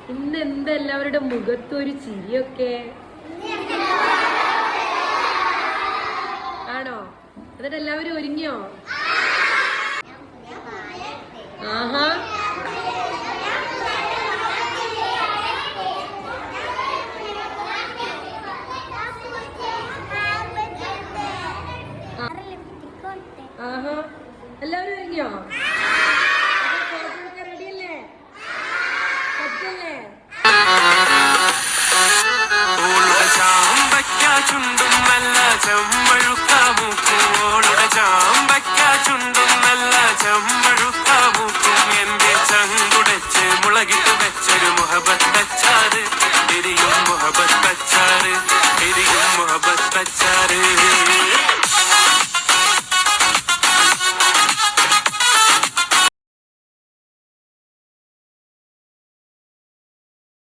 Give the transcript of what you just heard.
ഇന്ന് എന്താ എല്ലാവരുടെ മുഖത്തൊരു ചിരിയൊക്കെ ആണോ? എന്നിട്ട് എല്ലാവരും ഒരുങ്ങിയോ? ആഹാ, ആഹാ, എല്ലാവരും ഒരുങ്ങിയോ? റെഡിയല്ലേ? പറ്റല്ലേ? ചുണ്ടും നല്ല ചെമ്പഴുക്കാമൂക്കോളുടെ ചാമ്പയ്ക്ക ചുണ്ടും നല്ല ചെമ്പഴുക്കാമൂക്കും എന്റെ ചങ്കുടച്ച് മുളകിട്ട